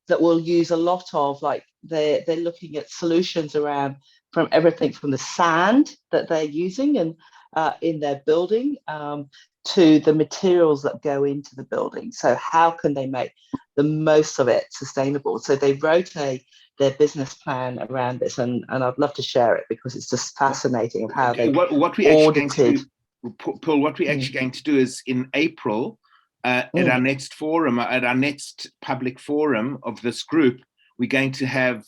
that will use a lot of, like, they're looking at solutions around from everything from the sand that they're using and in their building, to the materials that go into the building. So how can they make the most of it sustainable? So they wrote their business plan around this, and I'd love to share it because it's just fascinating of how they what we actually going to do, Paul, what we're actually going to do is in April, at our next forum, at our next public forum of this group, we're going to have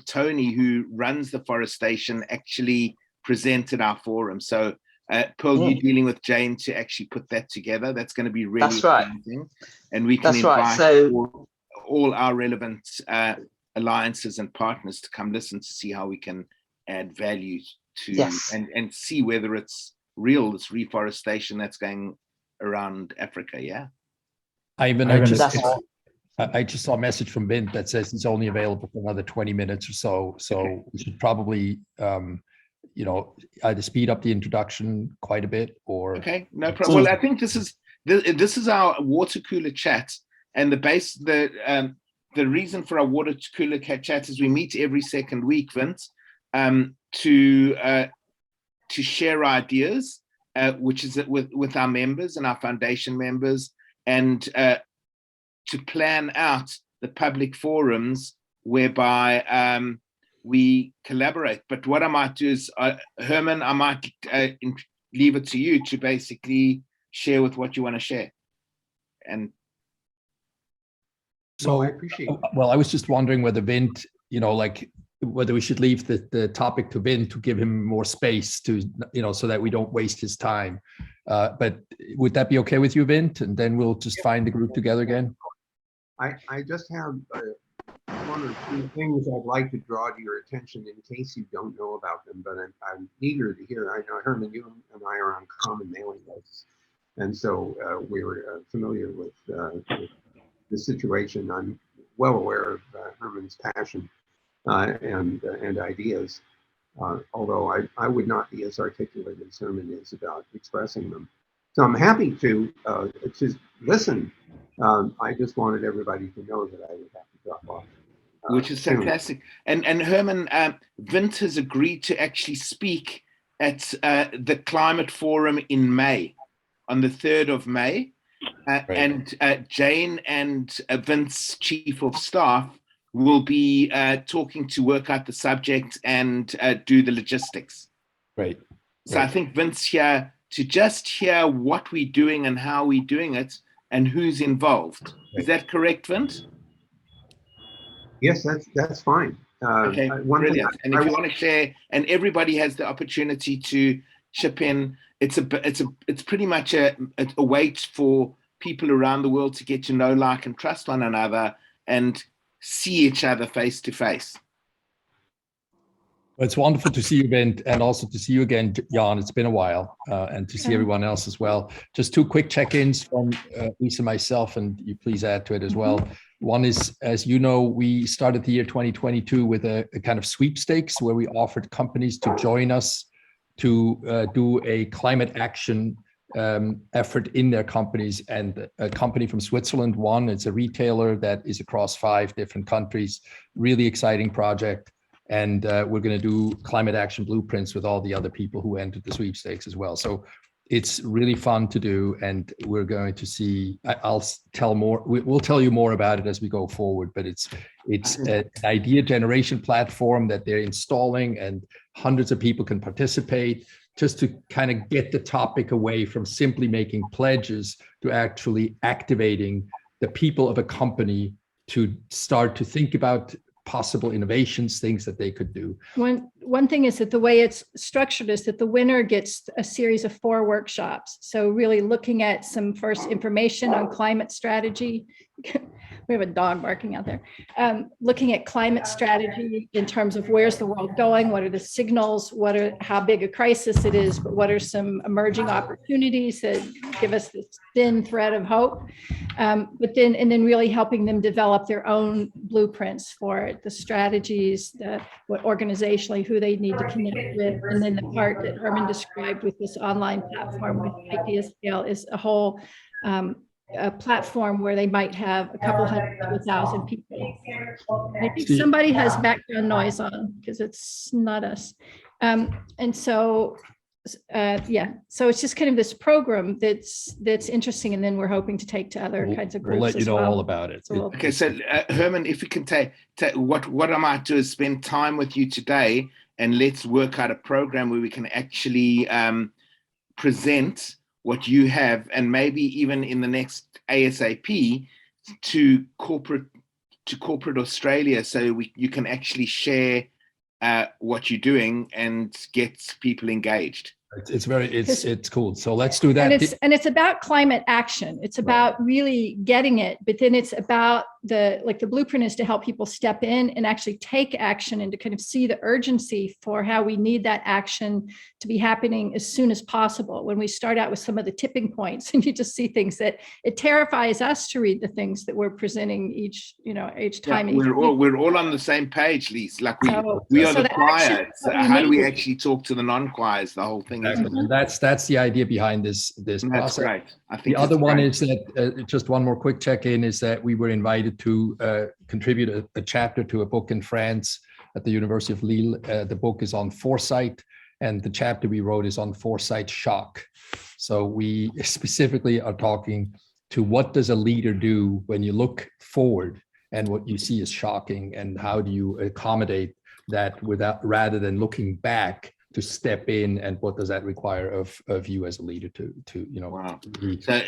Tony, who runs the forestation, actually present at our forum. So Pearl, you're dealing with Jane to actually put that together. That's going to be really exciting. And we can invite all our relevant alliances and partners to come listen to see how we can add value to and see whether it's real, this reforestation that's going around Africa. I just saw a message from Vint that says he's only available for another 20 minutes or so. So we should probably either speed up the introduction quite a bit or no problem. Well, I think this is our water cooler chat, and the reason for our water cooler chat is we meet every second week, Vince, to share ideas, which is with our members and our foundation members, and to plan out the public forums whereby we collaborate. But what I might do is, Herman, I might leave it to you to basically share with what you want to share. And so I appreciate it. Well, I was just wondering whether Vint, whether we should leave the topic to Vint to give him more space to, so that we don't waste his time. But would that be okay with you, Vint? And then we'll just find the group together again. I just have one or two things I'd like to draw to your attention in case you don't know about them, but I'm eager to hear. I know, Herman, you and I are on common mailing lists, and so we were familiar with the situation. I'm well aware of Herman's passion and ideas, although I would not be as articulate as Herman is about expressing them. So I'm happy to listen. I just wanted everybody to know that I would have to drop off. Which is fantastic. And Herman, Vint has agreed to actually speak at the Climate Forum in May, on the 3rd of May. And Jane and Vint's Chief of Staff will be talking to work out the subject and do the logistics. Right. So I think Vint's here to just hear what we're doing and how we're doing it and who's involved. Is that correct, Vint? Yes, that's fine. Okay, brilliant. And if you want to share, and everybody has the opportunity to chip in, it's pretty much a way for people around the world to get to know, like, and trust one another and see each other face to face. It's wonderful to see you, Vint, and also to see you again, Jan. It's been a while, and to see everyone else as well. Just two quick check-ins from Lisa and myself, and you please add to it as well. One is, as you know, we started the year 2022 with a kind of sweepstakes where we offered companies to join us to do a climate action effort in their companies. And a company from Switzerland won. It's a retailer that is across 5 different countries. Really exciting project. And we're going to do climate action blueprints with all the other people who entered the sweepstakes as well. So it's really fun to do, and we're going to see. I'll tell more. We'll tell you more about it as we go forward. But it's an idea generation platform that they're installing, and hundreds of people can participate, just to kind of get the topic away from simply making pledges to actually activating the people of a company to start to think about possible innovations, things that they could do. One thing is that the way it's structured is that the winner gets a series of 4 workshops. So really looking at some first information on climate strategy. We have a dog barking out there. Looking at climate strategy in terms of where's the world going, what are the signals, how big a crisis it is, but what are some emerging opportunities that give us this thin thread of hope. And then really helping them develop their own blueprints for it, the strategies, what organizationally, who they need to connect with, and then the part that Herman described with this online platform with IdeaScale is a whole a platform where they might have a couple hundred to 1,000 people I think somebody has background noise on because it's not us. And so, yeah, so it's just kind of this program that's interesting, and then we're hoping to take to other kinds of groups. We'll let you as know well. all about it. So we'll- Okay, so Herman, if we can take what I might do is spend time with you today, and let's work out a program where we can actually present what you have, and maybe even in the next ASAP to corporate Australia, so you can actually share what you're doing and get people engaged. It's cool. So let's do that. And it's about climate action. It's about really getting it, but then it's about the blueprint is to help people step in and actually take action and to kind of see the urgency for how we need that action to be happening as soon as possible. When we start out with some of the tipping points, and you just see things that it terrifies us to read the things that we're presenting each time. Yeah, we're all on the same page, Lise. Like we are so the the choir. action So that we how do we need- actually talk to the non-choirs? The whole thing. Exactly. Isn't it? And that's the idea behind this That's process. great. I think The other it's one great. is that just one more quick check-in is that we were invited to contribute a chapter to a book in France at the University of Lille. The book is on foresight, and the chapter we wrote is on foresight shock. So we specifically are talking to what does a leader do when you look forward and what you see is shocking, and how do you accommodate that rather than looking back to step in, and what does that require of you as a leader to Wow. really So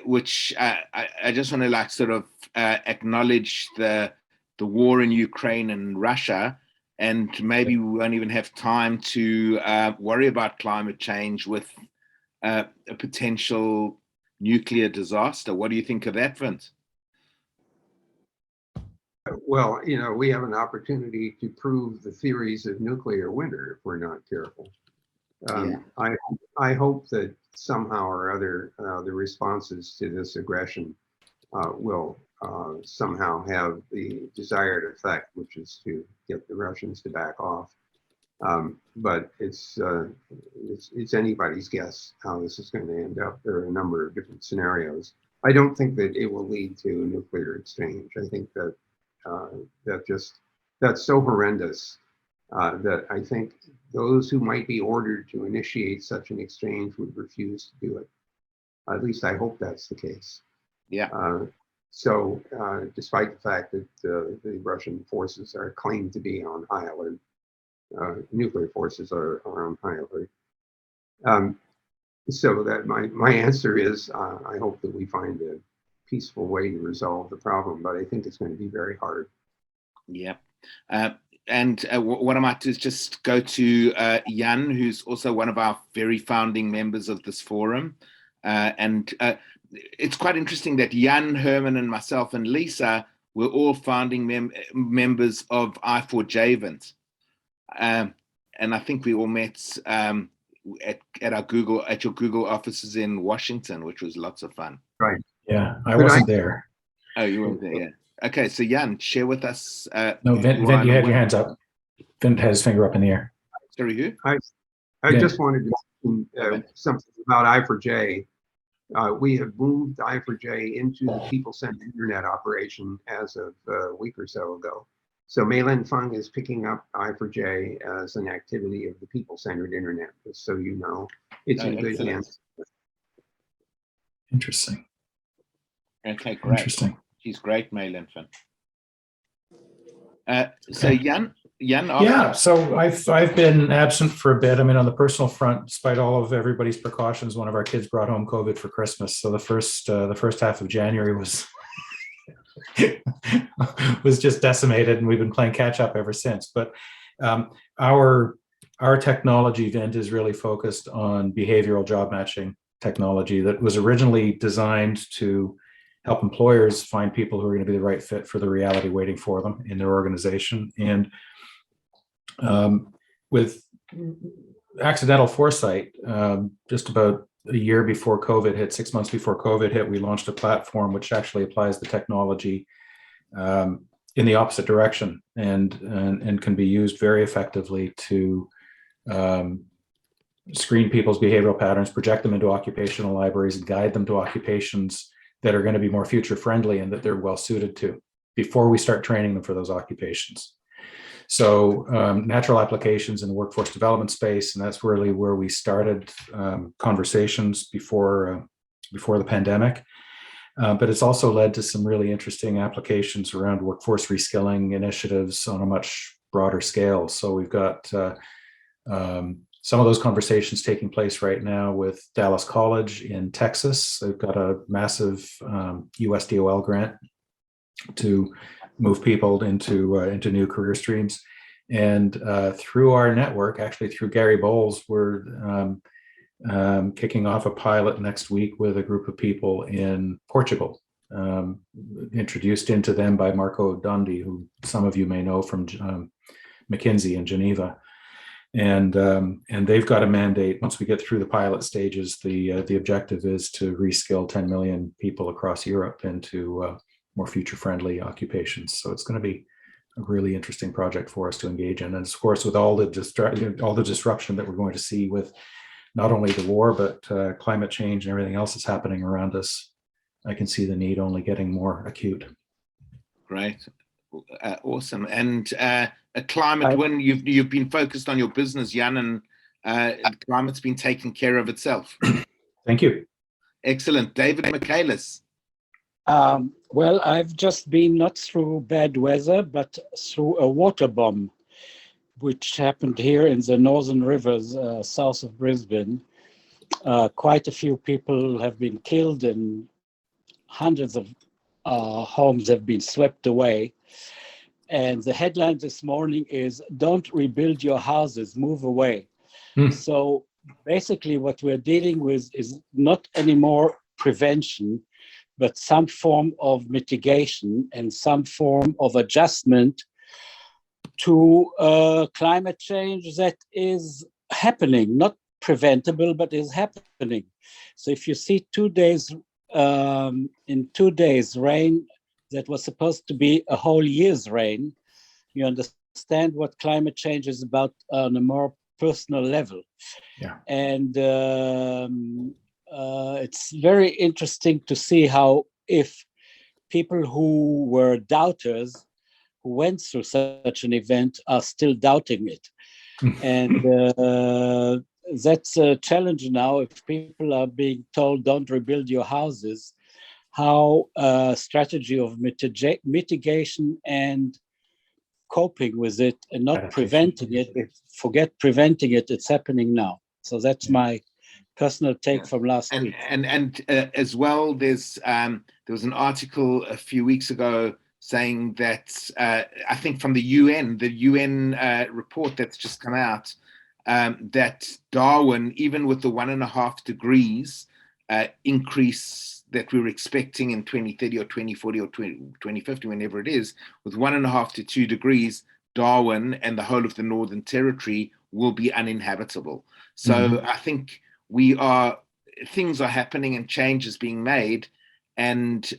which I just want to sort of acknowledge the war in Ukraine and Russia, and maybe we won't even have time to worry about climate change with a potential nuclear disaster. What do you think of that, Vince? Well, we have an opportunity to prove the theories of nuclear winter if we're not careful. I hope that somehow or other the responses to this aggression will somehow have the desired effect, which is to get the Russians to back off. But it's anybody's guess how this is going to end up. There are a number of different scenarios. I don't think that it will lead to a nuclear exchange. I think that that's so horrendous that I think those who might be ordered to initiate such an exchange would refuse to do it. At least I hope that's the case. Yeah. So despite the fact that the Russian forces are claimed to be on high alert, nuclear forces are on high alert. So that my answer is I hope that we find a peaceful way to resolve the problem, but I think it's going to be very hard. Yeah. And what I might do is just go to Jan, who's also one of our very founding members of this forum. And it's quite interesting that Jan, Herman, and myself and Lisa were all founding members of I4J. And I think we all met at your Google offices in Washington, which was lots of fun. Right. Yeah, I wasn't there. Oh, you weren't there, yeah. Okay, so Jan, share with us. No, Vint, you had your hands up. Vint had his finger up in the air. Sorry, who? I just wanted to mention something about I4J. We have moved I4J into the people-centered internet operation as of a week or so ago. So Meilin Fung is picking up I4J as an activity of the people-centered internet, just so you know. It's in good hands. Interesting. Okay, great. Interesting. She's great, Meilin Fung. So Jan, yeah. So I've been absent for a bit. I mean, on the personal front, despite all of everybody's precautions, one of our kids brought home COVID for Christmas. So the first half of January was was just decimated, and we've been playing catch up ever since. But our technology, Vint, is really focused on behavioral job matching technology that was originally designed to help employers find people who are going to be the right fit for the reality waiting for them in their organization. And with accidental foresight, just about a year before COVID hit, 6 months before COVID hit, we launched a platform which actually applies the technology in the opposite direction and can be used very effectively to screen people's behavioral patterns, project them into occupational libraries, and guide them to occupations that are going to be more future friendly and that they're well suited to. before we start training them for those occupations. So natural applications in the workforce development space, and that's really where we started conversations before the pandemic. But it's also led to some really interesting applications around workforce reskilling initiatives on a much broader scale. So we've got some of those conversations taking place right now with Dallas College in Texas. They've got a massive USDOL grant to move people into new career streams. And through our network, actually through Gary Bowles, we're kicking off a pilot next week with a group of people in Portugal, introduced into them by Marco Dondi, who some of you may know from McKinsey in Geneva. And they've got a mandate. Once we get through the pilot stages, the objective is to reskill 10 million people across Europe into more future-friendly occupations. So it's going to be a really interesting project for us to engage in. And of course, with all the disruption that we're going to see with not only the war, but climate change and everything else that's happening around us, I can see the need only getting more acute. Great. Awesome. And climate, when you've been focused on your business, Jan, and climate's been taking care of itself. Thank you. Excellent. David Michaelis. Well, I've just been not through bad weather, but through a water bomb, which happened here in the Northern Rivers, south of Brisbane. Quite a few people have been killed and hundreds of homes have been swept away. And the headline this morning is, "Don't rebuild your houses, move away." So basically what we're dealing with is not anymore prevention, but some form of mitigation and some form of adjustment to climate change that is happening, not preventable, but is happening. So if you see 2 days, in 2 days, rain that was supposed to be a whole year's rain, you understand what climate change is about on a more personal level. Yeah. And it's very interesting to see how if people who were doubters, who went through such an event, are still doubting it. And that's a challenge now. If people are being told, don't rebuild your houses, how a strategy of mitigation and coping with it and not preventing it, forget preventing it, it's happening now. So that's my personal take from last week. And as well, there was an article a few weeks ago saying that I think from the UN report that's just come out, that Darwin, even with the 1.5 degrees increase that we were expecting in 2030 or 2040 or 2050, whenever it is, with 1.5 to 2 degrees, Darwin and the whole of the Northern Territory will be uninhabitable. So I think things are happening and change is being made. And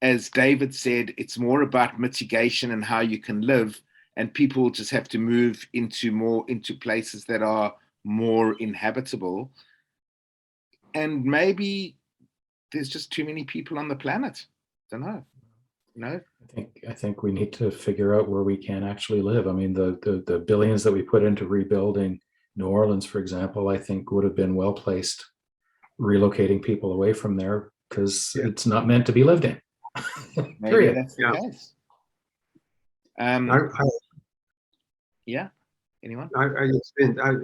as David said, it's more about mitigation and how you can live, and people just have to move into places that are more inhabitable. And maybe there's just too many people on the planet. Don't know. No. I think we need to figure out where we can actually live. I mean, the billions that we put into rebuilding New Orleans, for example, I think would have been well placed relocating people away from there, because it's not meant to be lived in. Maybe that's the case. Yeah. Anyone? I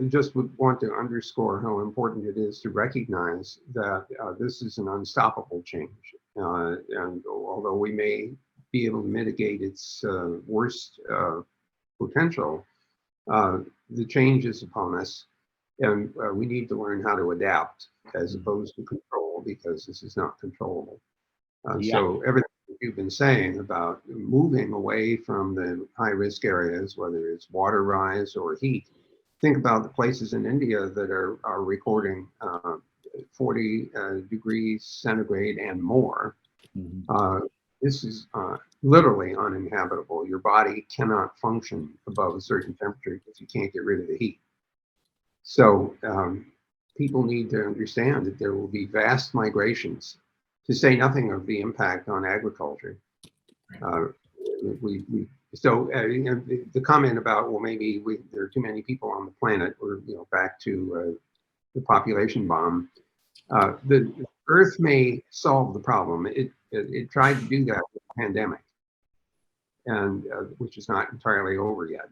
just would want to underscore how important it is to recognize that this is an unstoppable change. And although we may be able to mitigate its worst potential, the change is upon us, and we need to learn how to adapt as opposed to control, because this is not controllable. So everything you've been saying about moving away from the high-risk areas, whether it's water rise or heat, think about the places in India that are recording 40 degrees centigrade and more. This is literally uninhabitable. Your body cannot function above a certain temperature if you can't get rid of the heat. So people need to understand that there will be vast migrations, to say nothing of the impact on agriculture. The comment about, well, maybe there are too many people on the planet, or back to the population bomb. The Earth may solve the problem. It tried to do that with the pandemic, and which is not entirely over yet.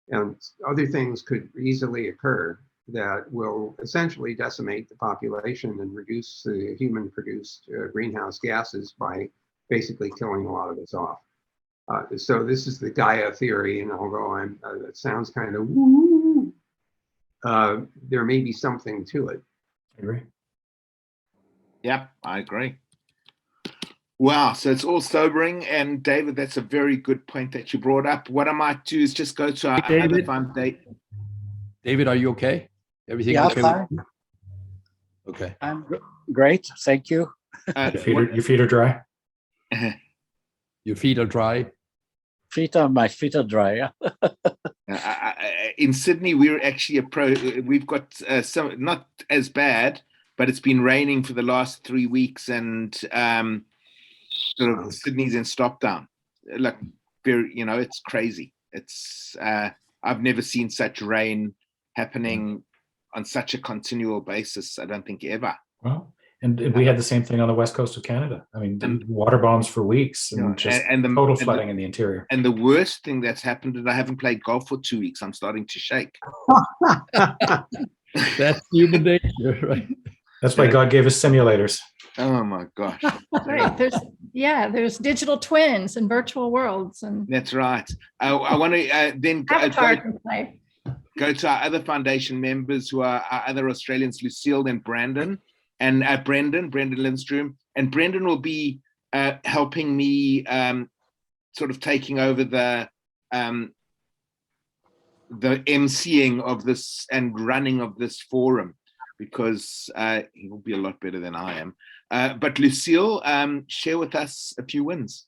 And other things could easily occur that will essentially decimate the population and reduce the human-produced greenhouse gases by basically killing a lot of us off. So this is the Gaia theory, and although it sounds kind of woo, there may be something to it. I agree. Yeah, I agree. Wow, so it's all sobering. And David, that's a very good point that you brought up. What I might do is just go to our other foundation. David, are you okay? Everything Yeah, okay? fine. Okay. I'm great. Thank you. Your feet are dry. Your feet are dry. My feet are dry. Yeah. In Sydney, we're actually we've got some, not as bad, but it's been raining for the last 3 weeks, and sort of Sydney's in stop-down. Like, very, it's crazy. It's I've never seen such rain happening on such a continual basis. I don't think ever. Well, and we had the same thing on the west coast of Canada. I mean, water bombs for weeks, and total flooding in the interior. And the worst thing that's happened is I haven't played golf for 2 weeks. I'm starting to shake. That's human nature, right? That's why God gave us simulators. Oh my gosh. Right. There's digital twins and virtual worlds, and That's right. I want to then Avatar can play. go to our other foundation members, who are our other Australians, Lucille and Brandon, and Brendan Lindstrom. And Brendan will be helping me sort of taking over the emceeing of this and running of this forum, because he will be a lot better than I am. But Lucille, share with us a few wins.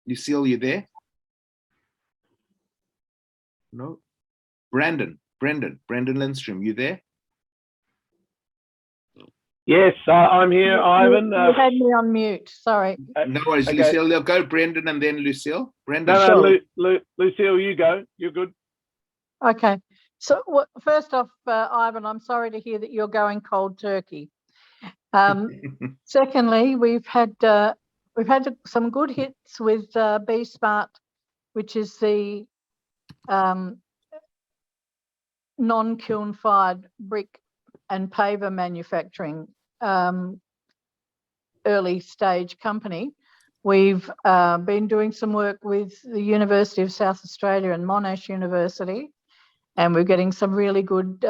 Lucille, you there? No. Brendan Lindstrom, you there? Yes, I'm here, Ivan. You had me on mute. Sorry. No worries, okay. Lucille. They'll go Brendan and then Lucille. Brendan. No, Lucille, you go. You're good. Okay. So first off, Ivan, I'm sorry to hear that you're going cold turkey. Secondly, we've had some good hits with BSmart, which is the non-kiln fired brick and paver manufacturing early stage company. We've been doing some work with the University of South Australia and Monash University, and we're getting some really good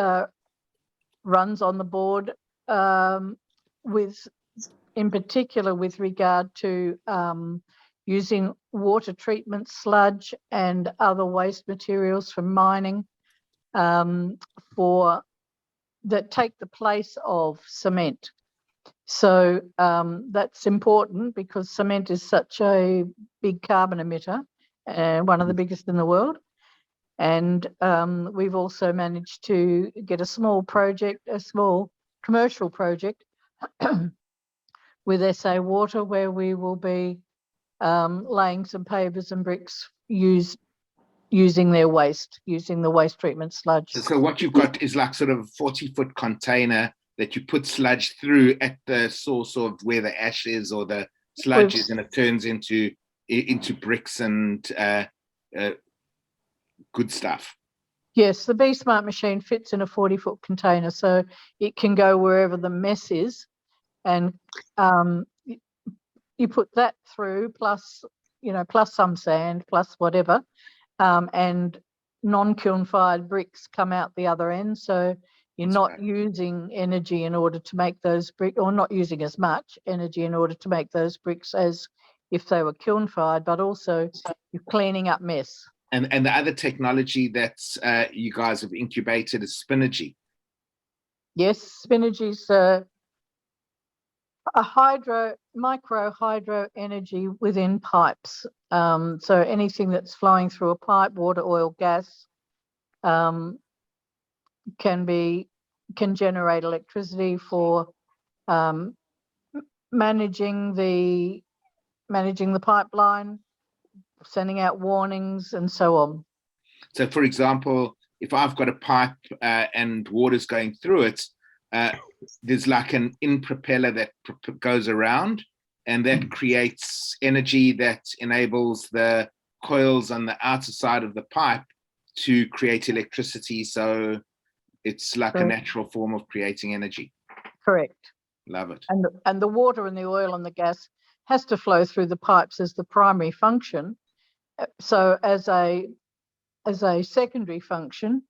runs on the board, in particular with regard to using water treatment sludge and other waste materials from mining that take the place of cement. So that's important because cement is such a big carbon emitter, and one of the biggest in the world. And we've also managed to get a small commercial project with SA Water, where we will be laying some pavers and bricks using the waste treatment sludge. So what you've got is like sort of 40-foot container that you put sludge through at the source of where the ash is or the sludge is, and it turns into bricks and good stuff. Yes, the BSmart machine fits in a 40-foot container, so it can go wherever the mess is, and you put that through, plus some sand, plus whatever, and non-kiln fired bricks come out the other end. So you're not using energy in order to make those bricks, or not using as much energy in order to make those bricks as if they were kiln fired, but also you're cleaning up mess. And the other technology that you guys have incubated is Spinergy. Yes, Spinergy is a micro hydro energy within pipes. So anything that's flowing through a pipe, water, oil, gas, can generate electricity for um, managing the pipeline, sending out warnings, and so on. So, for example, if I've got a pipe and water's going through it, there's like an in propeller that goes around, and that creates energy that enables the coils on the outer side of the pipe to create electricity. So it's like a natural form of creating energy. Correct. Love it. And the water and the oil and the gas has to flow through the pipes as the primary function. So as a secondary function,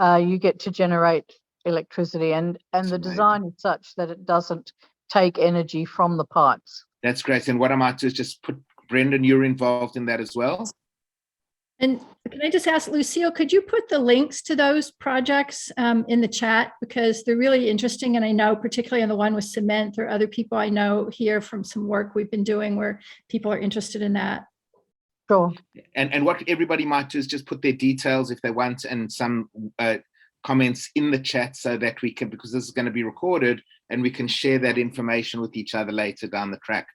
you get to generate electricity, and the design is such that it doesn't take energy from the pipes. That's great. And what I might do is just put, Brendan, you're involved in that as well. And can I just ask, Lucille, could you put the links to those projects in the chat? Because they're really interesting. And I know particularly on the one with cement, there are other people I know here from some work we've been doing where people are interested in that. Sure. And what everybody might do is just put their details if they want, and some comments in the chat, so that we can, because this is going to be recorded, and we can share that information with each other later down the track.